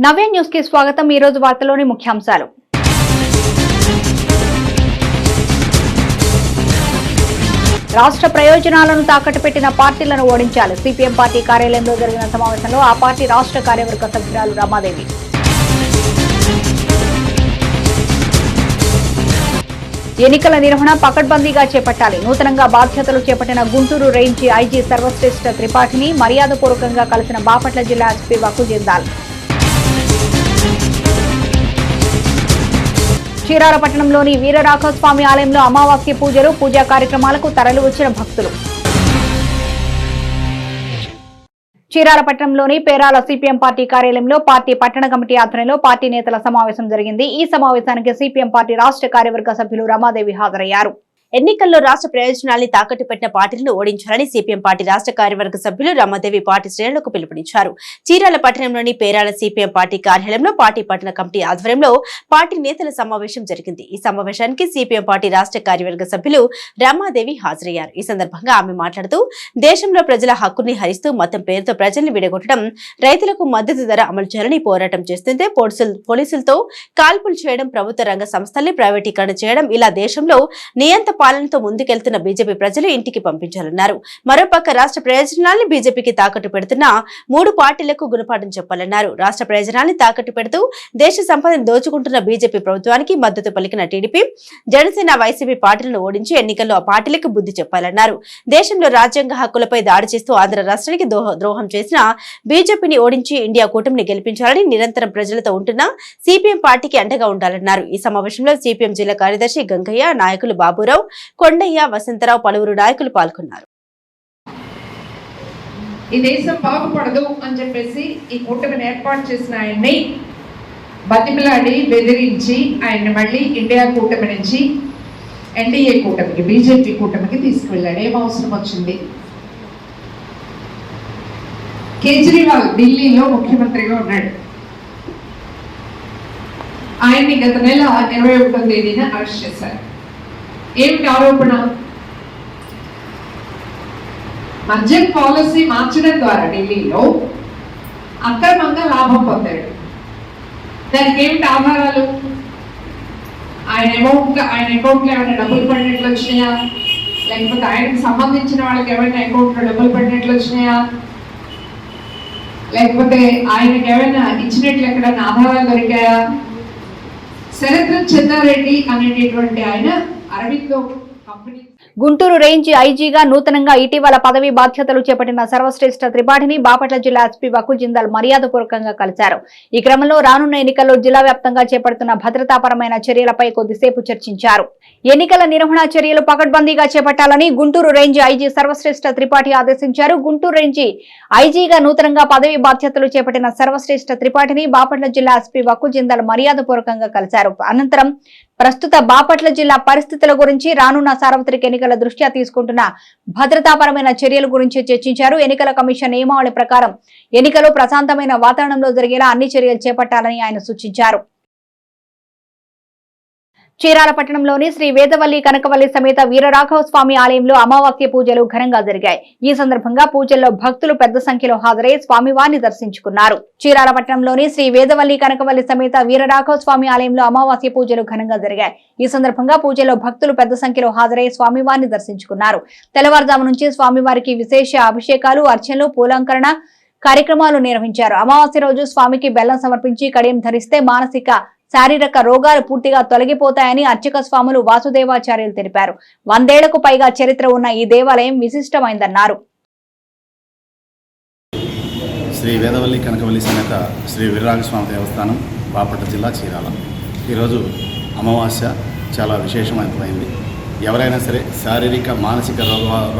నవ్య news కి స్వాగతం। ఈ రోజు వార్తలోని ముఖ్యాంశాలు। రాష్ట్ర ప్రయోజనాలను తాకట్టు పెట్టిన పార్టీలను ఓడించాలి। సిపిఎం పార్టీ కార్యాలయంలో జరిగిన సమావేశంలో ఆ పార్టీ రాష్ట్ర కార్యవర్గ సభ్యురాలు రమాదేవి। ఎన్నికల నిర్వహణ పకడ్బందీగా చేపట్టాలి। నూతనంగా బాధ్యతలు చేపట్టిన గుంటూరు రేంజ్ ఐజీ సర్వశ్రేష్ఠ త్రిపాఠిని మర్యాదపూర్వకంగా కలిసిన బాపట్ల జిల్లా ఎస్పీ వకు జిందాల్। చీరాలపట్టణంలోని వీరరాఘవస్వామి ఆలయంలో అమావాస్య పూజలు, పూజా కార్యక్రమాలకు తరలివచ్చిన భక్తులు। చీరాలపట్టణంలోని పేరాల సిపిఎం పార్టీ కార్యాలయంలో పార్టీ పట్టణ కమిటీ ఆధ్వర్యంలో పార్టీ నేతల సమావేశం జరిగింది। ఈ సమావేశానికి సిపిఎం పార్టీ రాష్ట్ర కార్యవర్గ సభ్యులు రమాదేవి హాజరయ్యారు। ఎన్నికల్లో రాష్ట్ర ప్రయోజనాల్ని తాకట్టు పెట్టిన పార్టీలను ఓడించాలని సిపిఎం పార్టీ రాష్ట్ర కార్యవర్గ సభ్యులు రమాదేవి పార్టీ శ్రేణులకు పిలుపునిచ్చారు। చీరాల పట్టణంలోని పేరాల సిపిఎం పార్టీ కార్యాలయంలో పార్టీ పట్టణ కమిటీ ఆధ్వర్యంలో పార్టీ నేతల సమావేశం జరిగింది। ఈ సమావేశానికి సిపిఎం పార్టీ రాష్ట్ర కార్యవర్గ సభ్యులు రమాదేవి హాజరయ్యారు। ఈ సందర్భంగా ఆమె మాట్లాడుతూ దేశంలో ప్రజల హక్కుల్ని హరిస్తూ మతం పేరుతో ప్రజల్ని విడగొట్టడం, రైతులకు మద్దతు ధర అమలు చేయాలని పోరాటం చేస్తుంటే పోలీసులతో కాల్పులు చేయడం, ప్రభుత్వ రంగ సంస్థల్ని ప్రైవేటీకరణ చేయడం, ఇలా దేశంలో నియంత పాలనతో ముందుకెళ్తున్న బీజేపీ ప్రజలు ఇంటికి పంపించాలన్నారు। మరోపక్క రాష్ట్ర ప్రయోజనాల్ని బీజేపీకి తాకట్టు పెడుతున్న 3 పార్టీలకు గుణపాఠం చెప్పాలన్నారు। రాష్ట్ర ప్రయోజనాల్ని తాకట్టు పెడుతూ దేశ సంపదను దోచుకుంటున్న బీజేపీ ప్రభుత్వానికి మద్దతు పలికిన టీడీపీ, జనసేన, వైసీపీ పార్టీలను ఓడించి ఎన్నికల్లో ఆ పార్టీలకు బుద్ధి చెప్పాలన్నారు। దేశంలో రాజ్యాంగ హక్కులపై దాడి చేస్తూ ఆంధ్ర రాష్ట్రానికి ద్రోహం చేసిన బీజేపీని ఓడించి ఇండియా కూటమిని గెలిపించాలని నిరంతరం ప్రజలతో ఉంటున్న సిపిఎం పార్టీకి అండగా ఉండాలన్నారు। ఈ సమావేశంలో సిపిఎం జిల్లా కార్యదర్శి గంగయ్య, నాయకులు బాబురావు, కొండయ్య, వసంతరావు, పలువురు నాయకులు పాల్గొన్నారు। ఈ దేశం బాగుపడదు అని చెప్పేసి ఈ కూటమిని ఏర్పాటు చేసిన ఆయన్ని బతిమిలాడి బెదిరించి ఆయన్ని మళ్ళీ ఇండియా కూటమి నుంచి ఎన్డీఏ కూటమికి, బీజేపీ కూటమికి తీసుకువెళ్ళాడు। ఏం అవసరం వచ్చింది? కేజ్రీవాల్ ఢిల్లీలో ముఖ్యమంత్రిగా ఉన్నాడు। ఆయన్ని గత నెల 21వ తేదీన అరెస్ట్ చేశారు। ఏమిటి ఆరోపణ? మద్యం పాలసీ మార్చడం ద్వారా ఢిల్లీలో అక్రమంగా లాభం పొందాడు। దానికి ఏమిటి ఆధారాలు? ఆయన అకౌంట్లో ఏమైనా డబ్బులు పడినట్లు వచ్చినాయా, లేకపోతే ఆయనకు సంబంధించిన వాళ్ళకి ఏమైనా అకౌంట్లో డబ్బులు పడినట్లు వచ్చినాయా, లేకపోతే ఆయనకి ఏమైనా ఇచ్చినట్లు ఎక్కడైనా ఆధారాలు దొరికాయా? శరత్రం చెన్నారెడ్డి అనేటటువంటి ఆయన అరవిందో కంపెనీ గుంటూరు రేంజ్ ఐజీగా నూతనంగా ఇటీవల పదవి బాధ్యతలు చేపట్టిన సర్వశ్రేష్ఠ త్రిపాఠిని బాపట్ల జిల్లా ఎస్పీ వకు జిందాల్ మర్యాదపూర్వకంగా కలిశారు। ఈ క్రమంలో రానున్న ఎన్నికల్లో జిల్లా వ్యాప్తంగా చేపడుతున్న భద్రతాపరమైన చర్యలపై కొద్దిసేపు చర్చించారు। ఎన్నికల నిర్వహణ చర్యలు పకడ్బందీగా చేపట్టాలని గుంటూరు రేంజ్ ఐజీ సర్వశ్రేష్ఠ త్రిపాఠి ఆదేశించారు। గుంటూరు రేంజ్ ఐజీగా నూతనంగా పదవి బాధ్యతలు చేపట్టిన సర్వశ్రేష్ఠ త్రిపాఠిని బాపట్ల జిల్లా ఎస్పీ వకు జిందాల్ మర్యాదపూర్వకంగా కలిశారు। అనంతరం ప్రస్తుత బాపట్ల జిల్లా పరిస్థితుల గురించి, రానున్న సార్వత్రిక ఎన్నికల దృష్ట్యా తీసుకుంటున్న భద్రతాపరమైన చర్యల గురించి చర్చించారు। ఎన్నికల కమిషన్ నియమావళి ప్రకారం ఎన్నికలు ప్రశాంతమైన వాతావరణంలో జరిగేలా అన్ని చర్యలు చేపట్టాలని ఆయన సూచించారు। చీరాలపట్టణంలోని శ్రీ వేదవల్లి కనకవల్లి సమేత వీరరాఘవస్వామి ఆలయంలో అమావాస్య పూజలు ఘనంగా జరిగాయి। ఈ సందర్భంగా పూజల్లో భక్తులు పెద్ద సంఖ్యలో హాజరై స్వామివారిని దర్శించుకున్నారు। చీరాలపట్టణంలోని శ్రీ వేదవల్లి కనకవల్లి సమేత వీరరాఘవస్వామి ఆలయంలో అమావాస్య పూజలు ఘనంగా జరిగాయి। ఈ సందర్భంగా పూజల్లో భక్తులు పెద్ద సంఖ్యలో హాజరై స్వామివారిని దర్శించుకున్నారు। తెల్లవారుజాము నుంచి స్వామివారికి విశేష అభిషేకాలు, అర్చనలు, పూలంకరణ కార్యక్రమాలు నిర్వహించారు। అమావాస్య రోజు స్వామికి బెల్లం సమర్పించి కడియం ధరిస్తే మానసిక, శారీరక రోగాలు పూర్తిగా తొలగిపోతాయని అర్చక స్వాములు వాసుదేవాచార్యులు తెలిపారు। 100 ఏళ్లకు పైగా చరిత్ర ఉన్న ఈ దేవాలయం విశిష్టమైందన్నారు। శ్రీ వేదవల్లి కనకవల్లి సమేత శ్రీ వీరరాఘవస్వామి దేవస్థానం, బాపట్ల జిల్లా, చీరాల। ఈరోజు అమావాస్య చాలా విశేషమైనది। ఎవరైనా సరే శారీరక, మానసిక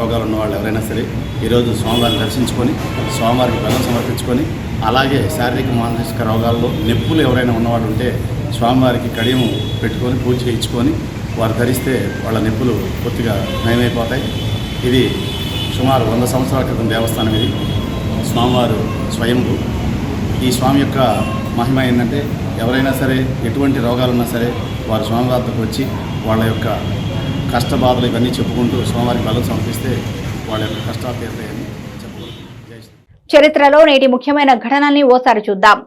రోగాలు ఉన్నవాళ్ళు ఎవరైనా సరే ఈరోజు స్వామివారిని దర్శించుకొని స్వామివారికి బెల్లం సమర్పించుకొని, అలాగే శారీరక, మానసిక రోగాల్లో నొప్పులు ఎవరైనా ఉన్నవాళ్ళు ఉంటే స్వామివారికి కడియం పెట్టుకొని పూజ చేయించుకొని వారు ధరిస్తే వాళ్ళ నొప్పులు పూర్తిగా నయమైపోతాయి। ఇది సుమారు 100 సంవత్సరాల క్రితం దేవస్థానం ఇది। స్వామివారు స్వయంభూ। ఈ స్వామి యొక్క మహిమ ఏంటంటే ఎవరైనా సరే ఎటువంటి రోగాలున్నా సరే వారు స్వామి వద్దకు వచ్చి వాళ్ళ యొక్క కష్ట బాధలు ఇవన్నీ చెప్పుకుంటూ స్వామివారికి బలం సమర్పిస్తే వాళ్ళ యొక్క కష్టాలు తీరుతాయని చెప్పవచ్చు। చరిత్రలో నేటి ముఖ్యమైన ఘటనల్ని ఓసారి చూద్దాం।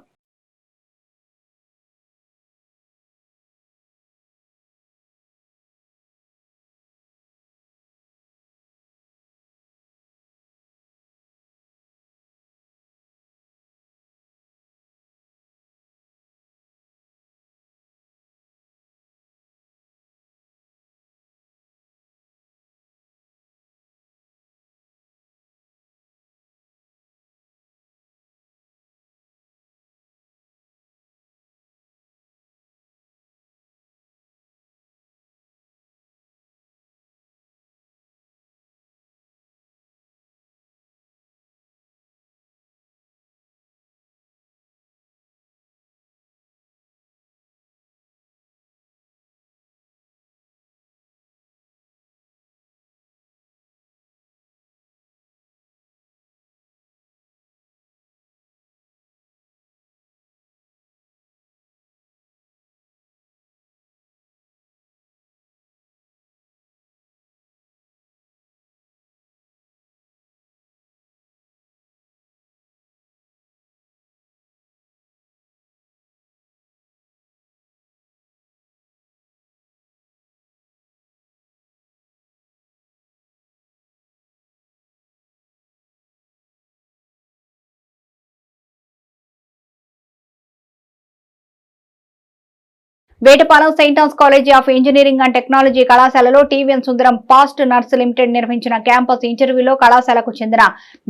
Vetapalem Saint Ann's college of engineering and technology కళాశాలలో TVN Sundaram fasteners limited నిర్వహించిన క్యాంపస్ ఇంటర్వ్యూలో కళాశాలకు చెందిన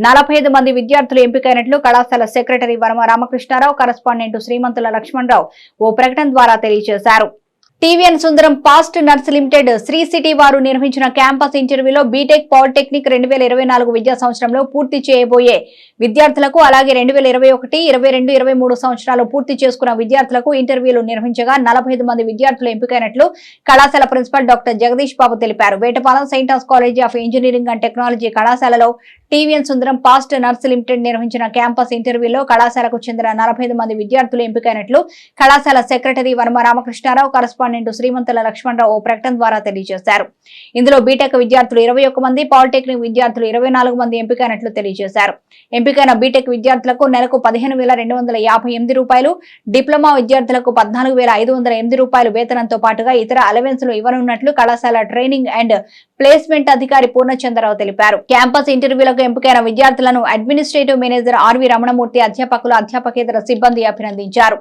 45 మంది విద్యార్థులు ఎంపికైనట్లు కళాశాల సెక్రటరీ వర్మ రామకృష్ణారావు, కరెస్పాండెంట్ శ్రీమంతుల లక్ష్మణరావు ఓ ప్రకటన ద్వారా తెలియజేశారు. TVN Sundaram fasteners limited Sri City వారు నిర్వహించిన క్యాంపస్ ఇంటర్వ్యూలో బీటెక్ పాలిటెక్నిక్ 2024 విద్యా సంవత్సరంలో పూర్తి చేయబోయే విద్యార్థులకు, అలాగే 2021, 22, 23 సంవత్సరాలు పూర్తి చేసుకున్న విద్యార్థులకు ఇంటర్వ్యూలు నిర్వహించగా 45 మంది విద్యార్థులు ఎంపికైనట్లు కళాశాల ప్రిన్సిపల్ డాక్టర్ జగదీష్ బాబు తెలిపారు. Vetapalem Saint Ann's college of engineering and technology కళాశాలలో TVN Sundaram fasteners limited నిర్వహించిన క్యాంపస్ ఇంటర్వ్యూలో కళాశాలకు చెందిన 45 మంది విద్యార్థులు ఎంపికైనట్లు కళాశాల సెక్రటరీ వర్మ రామకృష్ణారావు, కరెస్పాండెంట్ శ్రీమంతుల లక్ష్మణరావు ఓ ప్రకటన ద్వారా తెలియజేశారు. ఇందులో బీటెక్ విద్యార్థులు 21 మంది, పాలిటెక్నిక్ విద్యార్థులు 24 మంది ఎంపికైనట్లు తెలియజేశారు. ఎంపికైన బీటెక్ విద్యార్థులకు నెలకు 15,258 రూపాయలు, డిప్లొమా విద్యార్థులకు 14,508 రూపాయలు వేతనంతో పాటుగా ఇతర అలవెన్సులు ఇవ్వనున్నట్లు కళాశాల ట్రైనింగ్ అండ్ ప్లేస్మెంట్ అధికారి పూర్ణచంద్రరావు తెలిపారు. క్యాంపస్ ఇంటర్వ్యూలకు ఎంపికైన విద్యార్థులను అడ్మినిస్ట్రేటివ్ మేనేజర్ ఆర్వి రమణమూర్తి, అధ్యాపకులు, అధ్యాపకేతర సిబ్బంది అభినందించారు.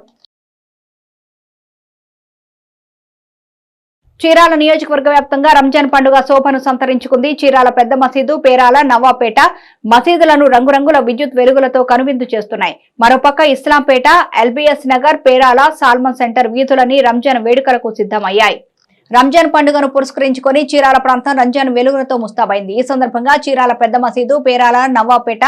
చీరాల నియోజకవర్గ వ్యాప్తంగా రంజాన్ పండుగ శోభను సంతరించుకుంది. చీరాల పెద్ద మసీదు, పేరాల, నవాపేట మసీదులను రంగురంగుల విద్యుత్ వెలుగులతో కనువిందు చేస్తున్నాయి. మరోపక్క ఇస్లాంపేట, ఎల్బీఎస్ నగర్, పేరాల, సాల్మన్ సెంటర్ వీధులని రంజాన్ వేడుకలకు సిద్ధమయ్యాయి. రంజాన్ పండుగను పురస్కరించుకొని చీరాల ప్రాంతం రంజాన్ వెలుగులతో ముస్తాబైంది. ఈ సందర్భంగా చీరాల పెద్ద మసీదు, పేరాల, నవాపేట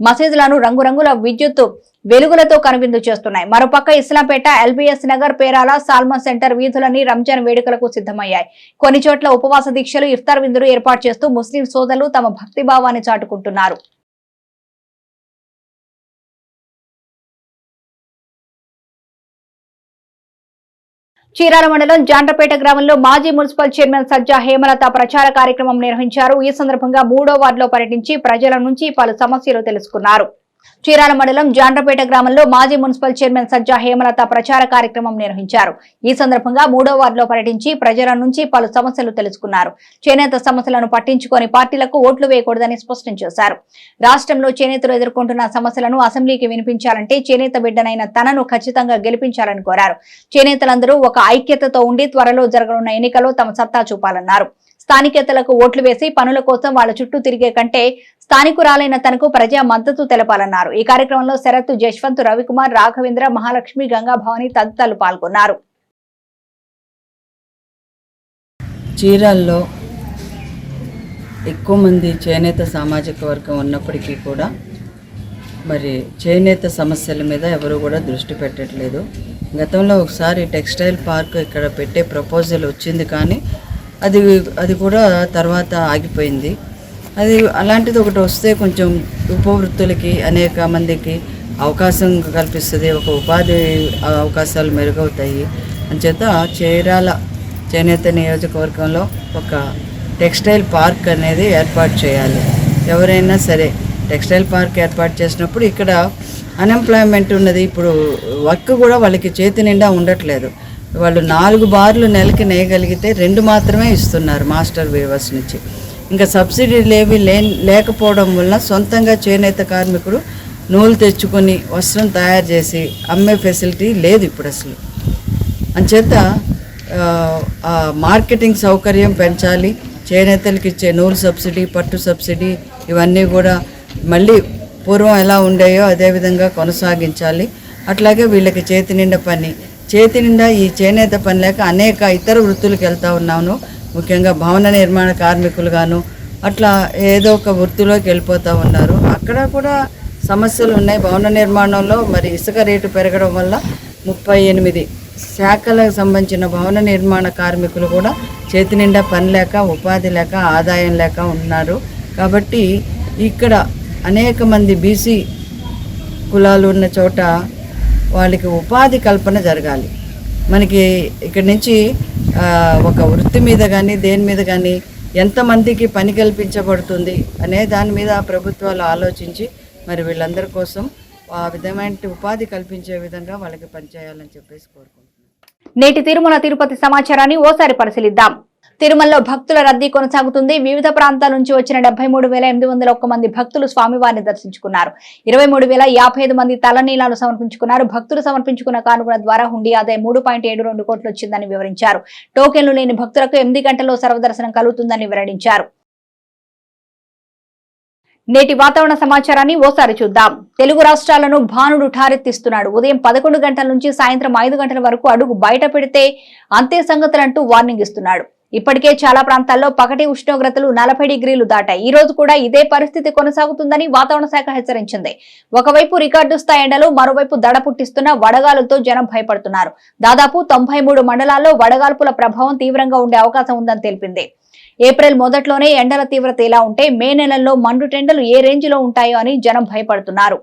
మసీదులను రంగురంగుల విద్యుత్ వెలుగులతో కనువిందు చేస్తున్నాయి. మరోపక్క ఇస్లాంపేట, ఎల్బీఎస్ నగర్, పేరాల, సాల్మన్ సెంటర్ వీధులని రంజాన్ వేడుకలకు సిద్ధమయ్యాయి. కొన్ని చోట్ల ఉపవాస దీక్షలు, ఇఫ్తార్ విందులు ఏర్పాటు చేస్తూ ముస్లిం సోదరులు తమ భక్తిభావాన్ని చాటుకుంటున్నారు. చీరాల మండలం జాండ్రపేట గ్రామంలో మాజీ మున్సిపల్ చైర్మన్ సజ్జా హేమలత ప్రచార కార్యక్రమం నిర్వహించారు. ఈ సందర్భంగా 3వ వార్డులో పర్యటించి ప్రజల నుంచి పలు సమస్యలు తెలుసుకున్నారు. చీరాల మండలం జాండ్రపేట గ్రామంలో మాజీ మున్సిపల్ చైర్మన్ సజ్జా హేమలత ప్రచార కార్యక్రమం నిర్వహించారు. ఈ సందర్భంగా 3వ వార్డులో పర్యటించి ప్రజల నుంచి పలు సమస్యలు తెలుసుకున్నారు. చేనేత సమస్యలను పట్టించుకొని పార్టీలకు ఓట్లు వేయకూడదని స్పష్టం చేశారు. రాష్ట్రంలో చేనేతలు ఎదుర్కొంటున్న సమస్యలను అసెంబ్లీకి వినిపించాలంటే చేనేత బిడ్డనైన తనను ఖచ్చితంగా గెలిపించాలని కోరారు. చేనేతలందరూ ఒక ఐక్యతతో ఉండి త్వరలో జరగనున్న ఎన్నికల్లో తమ సత్తా చూపాలన్నారు. స్థానికేతలకు ఓట్లు వేసి పనుల కోసం వాళ్ల చుట్టూ తిరిగే కంటే స్థానికురాలైన తనకు ప్రజా మద్దతు తెలపాలన్నారు. ఈ కార్యక్రమంలో శరత్, జశ్వంత్, రవికుమార్, రాఘవేంద్ర, మహాలక్ష్మి, గంగా భవాని తదితరులు పాల్గొన్నారు. చీరాల్లో ఎక్కువ మంది చేనేత సామాజిక వర్గం ఉన్నప్పటికీ కూడా మరి చేనేత సమస్యల మీద ఎవరు కూడా దృష్టి పెట్టట్లేదు. గతంలో ఒకసారి టెక్స్టైల్ పార్క్ ఇక్కడ పెట్టే ప్రపోజల్ వచ్చింది, కానీ అది కూడా తర్వాత ఆగిపోయింది. అది అలాంటిది ఒకటి వస్తే కొంచెం ఉపవృత్తులకి అనేక మందికి అవకాశం కల్పిస్తుంది, ఒక ఉపాధి అవకాశాలు మెరుగవుతాయి. అంచేత చీరాల చేనేత నియోజకవర్గంలో ఒక టెక్స్టైల్ పార్క్ అనేది ఏర్పాటు చేయాలి. ఎవరైనా సరే టెక్స్టైల్ పార్క్ ఏర్పాటు చేసినప్పుడు ఇక్కడ అన్ఎంప్లాయ్మెంట్ ఉన్నది. ఇప్పుడు వర్క్ కూడా వాళ్ళకి చేతి నిండా ఉండట్లేదు. వాళ్ళు 4 బార్లు నెలకి నేయగలిగితే 2 మాత్రమే ఇస్తున్నారు మాస్టర్ వీవర్స్ నుంచి. ఇంకా సబ్సిడీలు ఏవి లేకపోవడం వల్ల సొంతంగా చేనేత కార్మికుడు నూలు తెచ్చుకొని వస్త్రం తయారు చేసి అమ్మే ఫెసిలిటీ లేదు ఇప్పుడు అసలు. అంచేత మార్కెటింగ్ సౌకర్యం పెంచాలి. చేనేతలకు ఇచ్చే నూలు సబ్సిడీ, పట్టు సబ్సిడీ ఇవన్నీ కూడా మళ్ళీ పూర్వం ఎలా ఉండేయో అదేవిధంగా కొనసాగించాలి. అట్లాగే వీళ్ళకి చేతి నిండా ఈ చేనేత పని లేక అనేక ఇతర వృత్తులకు వెళ్తూ ఉన్నాను. ముఖ్యంగా భవన నిర్మాణ కార్మికులు గాను అట్లా ఏదో ఒక వృత్తిలోకి వెళ్ళిపోతూ ఉన్నారు. అక్కడ కూడా సమస్యలు ఉన్నాయి. భవన నిర్మాణంలో మరి ఇసుక రేటు పెరగడం వల్ల 38 శాఖలకు సంబంధించిన భవన నిర్మాణ కార్మికులు కూడా చేతి నిండా పని లేక, ఉపాధి లేక, ఆదాయం లేక ఉన్నారు. కాబట్టి ఇక్కడ అనేక మంది బీసీ కులాలు ఉన్న చోట వాళ్ళకి ఉపాధి కల్పన జరగాలి. మనకి ఇక్కడి నుంచి ఒక వృత్తి మీద కానీ దేని మీద కానీ ఎంతమందికి పని కల్పించబడుతుంది అనే దాని మీద ప్రభుత్వాలు ఆలోచించి మరి వీళ్ళందరి కోసం ఆ విధమైన ఉపాధి కల్పించే విధంగా వాళ్ళకి పనిచేయాలని చెప్పేసి కోరుకుంటున్నాను. నేటి తిరుమల తిరుపతి సమాచారాన్ని ఓసారి పరిశీలిద్దాం. తిరుమలలో భక్తుల రద్దీ కొనసాగుతుంది. వివిధ ప్రాంతాల నుంచి వచ్చిన 73,801 మంది భక్తులు స్వామివారిని దర్శించుకున్నారు. 23,055 మంది తలనీలాలు సమర్పించుకున్నారు. భక్తులు సమర్పించుకున్న కానుకల ద్వారా హుండీ ఆదాయం 3.72 కోట్లు వచ్చిందని వివరించారు. టోకెన్లు లేని భక్తులకు 8 గంటల్లో సర్వదర్శనం కలుగుతుందని వెల్లడించారు. నేటి వాతావరణ సమాచారాన్ని ఓసారి చూద్దాం. తెలుగు రాష్ట్రాలను భానుడు ఠారెత్తిస్తున్నాడు. ఉదయం 11 గంటల నుంచి సాయంత్రం 5 గంటల వరకు అడుగు బయట పెడితే అంతే సంగతులంటూ వార్నింగ్ ఇస్తున్నాడు. ఇప్పటికే చాలా ప్రాంతాల్లో పగటి ఉష్ణోగ్రతలు 40 డిగ్రీలు దాటాయి. ఈ రోజు కూడా ఇదే పరిస్థితి కొనసాగుతుందని వాతావరణ శాఖ హెచ్చరించింది. ఒకవైపు రికార్డు స్థాయి ఎండలు, మరోవైపు దడ పుట్టిస్తున్న వడగాలులతో జనం భయపడుతున్నారు. దాదాపు 93 మండలాల్లో వడగాల్పుల ప్రభావం తీవ్రంగా ఉండే అవకాశం ఉందని తెలిపింది. ఏప్రిల్ మొదట్లోనే ఎండల తీవ్రత ఇలా ఉంటే మే నెలల్లో మండుటెండలు ఏ రేంజ్ లో ఉంటాయో అని జనం భయపడుతున్నారు.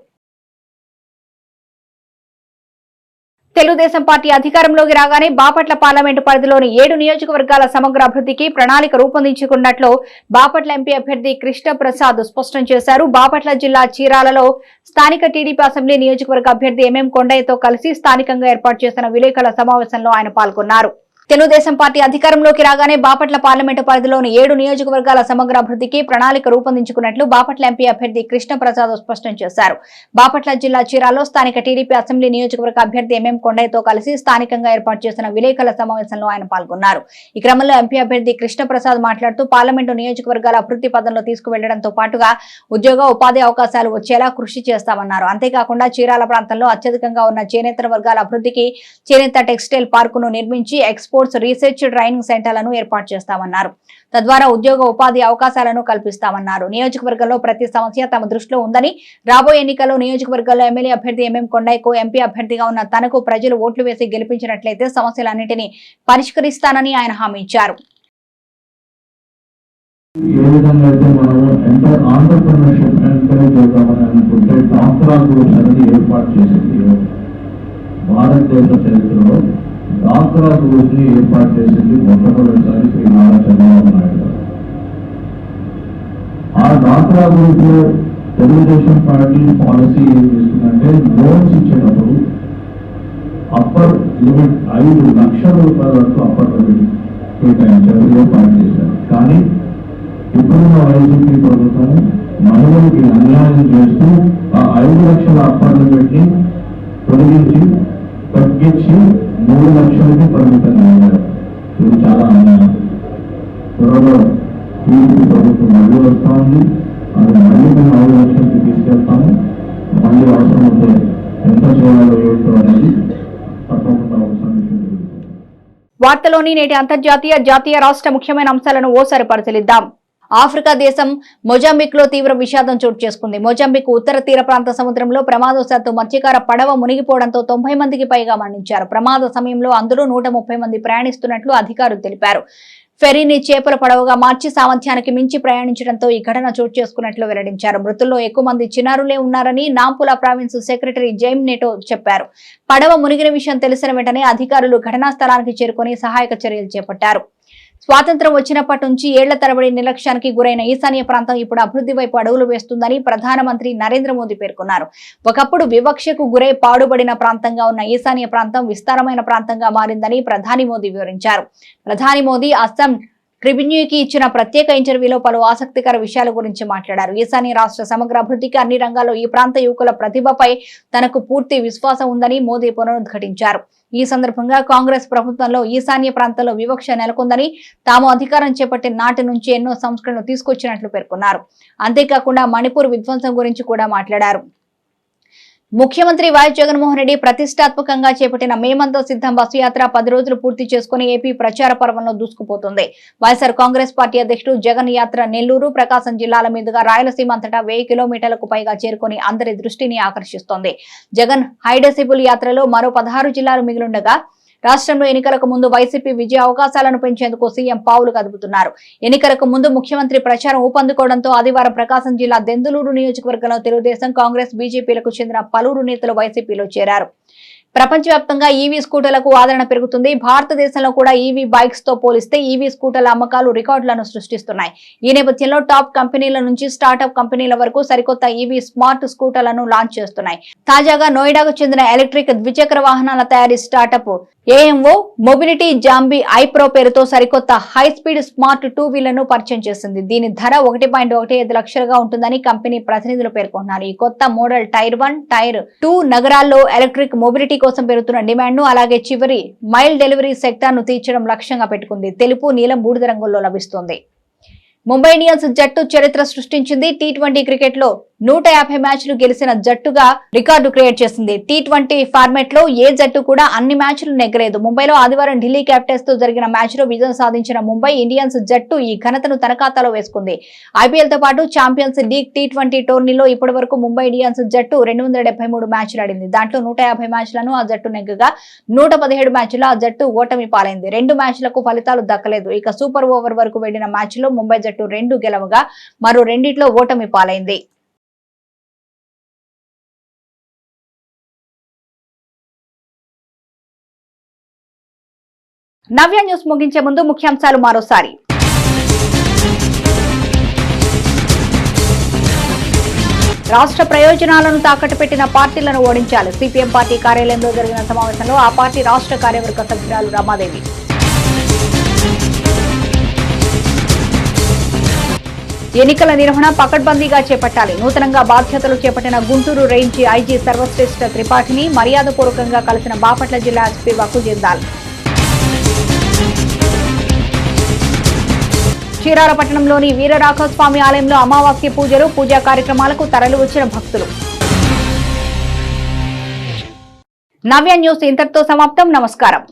తెలుగుదేశం పార్టీ అధికారంలోకి రాగానే బాపట్ల పార్లమెంటు పరిధిలోని 7 నియోజకవర్గాల సమగ్ర అభివృద్ధికి ప్రణాళిక రూపొందించుకున్నట్లు బాపట్ల ఎంపీ అభ్యర్థి కృష్ణప్రసాద్ స్పష్టం చేశారు. బాపట్ల జిల్లా చీరాలలో స్థానిక టీడీపీ అసెంబ్లీ నియోజకవర్గ అభ్యర్థి ఎంఎం కొండయ్యతో కలిసి స్థానికంగా ఏర్పాటు చేసిన విలేకరుల సమావేశంలో ఆయన పాల్గొన్నారు. తెలుగుదేశం పార్టీ అధికారంలోకి రాగానే బాపట్ల పార్లమెంటు పరిధిలోని 7 నియోజకవర్గాల సమగ్ర అభివృద్ధికి ప్రణాళిక రూపొందించుకున్నట్లు బాపట్ల ఎంపీ అభ్యర్థి కృష్ణప్రసాద్ స్పష్టం చేశారు. బాపట్ల జిల్లా చీరాలో స్థానిక టీడీపీ అసెంబ్లీ నియోజకవర్గ అభ్యర్థి ఎంఎం కొండయ్యతో కలిసి స్థానికంగా ఏర్పాటు చేసిన విలేకరుల సమావేశంలో ఆయన పాల్గొన్నారు. ఈ క్రమంలో ఎంపీ అభ్యర్థి కృష్ణప్రసాద్ మాట్లాడుతూ పార్లమెంటు నియోజకవర్గాల అభివృద్ధి పదంలో తీసుకువెళ్లడంతో పాటుగా ఉద్యోగ ఉపాధి అవకాశాలు వచ్చేలా కృషి చేస్తామన్నారు. అంతేకాకుండా చీరాల ప్రాంతంలో అత్యధికంగా ఉన్న చేనేత వర్గాల అభివృద్ధికి చేనేత టెక్స్టైల్ పార్కును నిర్మించి ఎక్స్పోర్ట్స్ రీసెర్చ్ ట్రైనింగ్ సెంటర్లను ఏర్పాటు చేస్తామన్నారు. తద్వారా ఉద్యోగ ఉపాధి అవకాశాలను కల్పిస్తామన్నారు. నియోజకవర్గంలో ప్రతి సమస్య తమ దృష్టిలో ఉందని, రాబోయే ఎన్నికల్లో నియోజకవర్గంలో ఎమ్మెల్యే అభ్యర్థి ఎంఎం కొండయ్యకు ఎంపీ అభ్యర్థిగా ఉన్న తనకు ప్రజలు ఓట్లు వేసి గెలిపించినట్లయితే సమస్యలన్నింటినీ పరిష్కరిస్తానని ఆయన హామీ ఇచ్చారు. భారతదేశ చరిత్రలో డాక్రా గ్రూప్ ని ఏర్పాటు చేసింది మొట్టమొదటిసారి శ్రీ నారా చంద్రబాబు నాయుడు గారు. ఆ డాక్రా గ్రూప్ లో తెలుగుదేశం పార్టీ పాలసీ ఏం చేస్తుందంటే లోన్స్ ఇచ్చేటప్పుడు అప్పర్ లిమిట్ 5 లక్షల రూపాయల వరకు అప్పర్ లిమిట్ కేటాయించారు, ఏర్పాటు చేశారు. కానీ ఇప్పుడున్న వైసీపీ ప్రభుత్వం మహిళలకి అన్యాయం చేస్తూ ఆ 5 లక్షల అప్పర్ లిమిట్ ని తగ్గించి 3 లక్షలకి పరిమితం అయ్యారు. ఇది చాలా అన్యాయం. త్వరలో టీడీపీ ప్రభుత్వం మళ్ళీ వస్తూ ఉంది. అది మళ్ళీ మేము 5 లక్షలకి తీసుకెళ్తాము. మళ్ళీ అవసరం ఉంటే ఎంత చేయాలో ఏంటో అనేది తప్పకుండా అవసరం. వార్తలోని నేటి అంతర్జాతీయ, జాతీయ, రాష్ట్ర ముఖ్యమైన అంశాలను ఓసారి పరిశీలిద్దాం. ఆఫ్రికా దేశం మొజాంబిక్ లో తీవ్ర విషాదం చోటు చేసుకుంది. మొజాంబిక్ ఉత్తర తీర ప్రాంత సముద్రంలో ప్రమాదవశాత్తు మత్స్యకార పడవ మునిగిపోవడంతో 90 మందికి పైగా మరణించారు. ప్రమాద సమయంలో అందులో 130 మంది ప్రయాణిస్తున్నట్లు అధికారులు తెలిపారు. ఫెరీని చేపల పడవగా మార్చి సామర్థ్యానికి మించి ప్రయాణించడంతో ఈ ఘటన చోటు చేసుకున్నట్లు వెల్లడించారు. మృతుల్లో ఎక్కువ మంది చిన్నారులే ఉన్నారని నాంపులా ప్రావిన్స్ సెక్రటరీ జైమ్ నెటో చెప్పారు. పడవ మునిగిన విషయం తెలిసిన వెంటనే అధికారులు ఘటనా స్థలానికి చేరుకుని సహాయక చర్యలు చేపట్టారు. స్వాతంత్ర్యం వచ్చినప్పటి నుంచి ఏళ్ల తరబడి నిర్లక్ష్యానికి గురైన ఈశాన్య ప్రాంతం ఇప్పుడు అభివృద్ధి వైపు అడుగులు వేస్తుందని ప్రధానమంత్రి నరేంద్ర మోదీ పేర్కొన్నారు. ఒకప్పుడు వివక్షకు గురై పాడుబడిన ప్రాంతంగా ఉన్న ఈశాన్య ప్రాంతం విస్తారమైన ప్రాంతంగా మారిందని ప్రధాని మోదీ వివరించారు. ప్రధాని మోదీ అస్సాం ట్రిబ్యూన్కి ఇచ్చిన ప్రత్యేక ఇంటర్వ్యూలో పలు ఆసక్తికర విషయాల గురించి మాట్లాడారు. ఈశాన్య రాష్ట్ర సమగ్ర అభివృద్ధికి అన్ని రంగాల్లో ఈ ప్రాంత యువకుల ప్రతిభపై తనకు పూర్తి విశ్వాసం ఉందని మోదీ పునరుద్ఘాటించారు. ఈ సందర్భంగా కాంగ్రెస్ ప్రభుత్వంలో ఈశాన్య ప్రాంతంలో వివక్ష నెలకొందని, తాము అధికారం చేపట్టిన నాటి నుంచి ఎన్నో సంస్కరణలు తీసుకొచ్చినట్లు పేర్కొన్నారు. అంతేకాకుండా మణిపూర్ విధ్వంసం గురించి కూడా మాట్లాడారు. ముఖ్యమంత్రి వైఎస్ జగన్మోహన్ రెడ్డి ప్రతిష్టాత్మకంగా చేపట్టిన మేమంతో సిద్ధం బస్సు యాత్ర 10 రోజులు పూర్తి చేసుకుని ఏపీ ప్రచార పర్వంలో దూసుకుపోతుంది. వైఎస్ఆర్ కాంగ్రెస్ పార్టీ అధ్యక్షుడు జగన్ యాత్ర నెల్లూరు, ప్రకాశం జిల్లాల మీదుగా రాయలసీమ అంతటా 1000 కిలోమీటర్లకు పైగా చేరుకుని అందరి దృష్టిని ఆకర్షిస్తోంది. జగన్ హైడెసిబుల్ యాత్రలో మరో 16 జిల్లాలు మిగిలుండగా రాష్ట్రంలో ఎన్నికలకు ముందు వైసీపీ విజయ అవకాశాలను పెంచేందుకు సీఎం పావులు కదుపుతున్నారు. ఎన్నికలకు ముందు ముఖ్యమంత్రి ప్రచారం ఊపందుకోవడంతో ఆదివారం ప్రకాశం జిల్లా దెందులూరు నియోజకవర్గంలో తెలుగుదేశం, కాంగ్రెస్, బీజేపీలకు చెందిన పలువురు నేతలు వైసీపీలో చేరారు. ప్రపంచవ్యాప్తంగా ఈవీ స్కూటర్లకు ఆదరణ పెరుగుతుంది. భారతదేశంలో కూడా ఈవీ బైక్స్ తో పోలిస్తే ఈవీ స్కూటర్ల అమ్మకాలు రికార్డులను సృష్టిస్తున్నాయి. ఈ నేపథ్యంలో టాప్ కంపెనీల నుంచి స్టార్టప్ కంపెనీల వరకు సరికొత్త ఈవీ స్మార్ట్ స్కూటర్లను లాంచ్ చేస్తున్నాయి. తాజాగా నోయిడాకు చెందిన ఎలక్ట్రిక్ ద్విచక్ర వాహనాల తయారీ స్టార్టప్ ఏఎంఓ మొబిలిటీ జాంబీ ఐప్రో పేరుతో సరికొత్త హై స్పీడ్ స్మార్ట్ 2 వీలర్ను పరిచయం చేసింది. దీని ధర 1.15 లక్షలుగా ఉంటుందని కంపెనీ ప్రతినిధులు పేర్కొంటున్నారు. ఈ కొత్త మోడల్ టైర్ 1, టైర్ 2 నగరాల్లో ఎలక్ట్రిక్ మొబిలిటీ కోసం పెరుగుతున్న డిమాండ్ ను అలాగే చివరి మైల్ డెలివరీ సెక్టార్ ను తీర్చడం లక్ష్యంగా పెట్టుకుంది. తెలుపు, నీలం, బూడిద రంగుల్లో లభిస్తుంది. ముంబై ఇండియన్స్ జట్టు చరిత్ర సృష్టించింది. టీ20 క్రికెట్ లో 150 మ్యాచ్లు గెలిచిన జట్టుగా రికార్డు క్రియేట్ చేసింది. టీ20 ఫార్మాట్ లో ఏ జట్టు కూడా అన్ని మ్యాచ్లు నెగ్గలేదు. ముంబైలో ఆదివారం ఢిల్లీ క్యాపిటల్స్ తో జరిగిన మ్యాచ్ లో విజయం సాధించిన ముంబై ఇండియన్స్ జట్టు ఈ ఘనతను తన ఖాతాలో వేసుకుంది. ఐపీఎల్ తో పాటు ఛాంపియన్స్ లీగ్ టీ20 టోర్నీలో ఇప్పటి వరకు ముంబై ఇండియన్స్ జట్టు 273 మ్యాచ్లు ఆడింది. దాంట్లో 150 మ్యాచ్లను ఆ జట్టు నెగ్గగా 117 మ్యాచ్ల్లో ఆ జట్టు ఓటమి పాలైంది. 2 మ్యాచ్లకు ఫలితాలు దక్కలేదు. ఇక సూపర్ ఓవర్ వరకు వెళ్లిన మ్యాచ్ లో ముంబై జట్టు 2 గెలవగా మరో 2 ఓటమి పాలైంది. నవ్య న్యూస్ ముగించే ముందు ముఖ్యాంశాలు మరోసారి. రాష్ట్ర ప్రయోజనాలను తాకట్టు పెట్టిన పార్టీలను ఓడించాలి. సిపిఎం పార్టీ కార్యాలయంలో జరిగిన సమావేశంలో ఆ పార్టీ రాష్ట్ర కార్యవర్గ సభ్యురాలు రమాదేవి. ఎన్నికల నిర్వహణ పకడ్బందీగా చేపట్టాలి. నూతనంగా బాధ్యతలు చేపట్టిన గుంటూరు రేంజ్ ఐజీ సర్వశ్రేష్ఠ త్రిపాఠిని మర్యాదపూర్వకంగా కలిసిన బాపట్ల జిల్లా ఎస్పీ వకు జిందాల్. చీరాల పట్టణంలోని వీరరాఘవస్వామి ఆలయంలో అమావాస్య పూజలు, పూజా కార్యక్రమాలకు తరలివచ్చిన భక్తులు. నవ్య న్యూస్ ఇంతటితో సమాప్తం. నమస్కారం.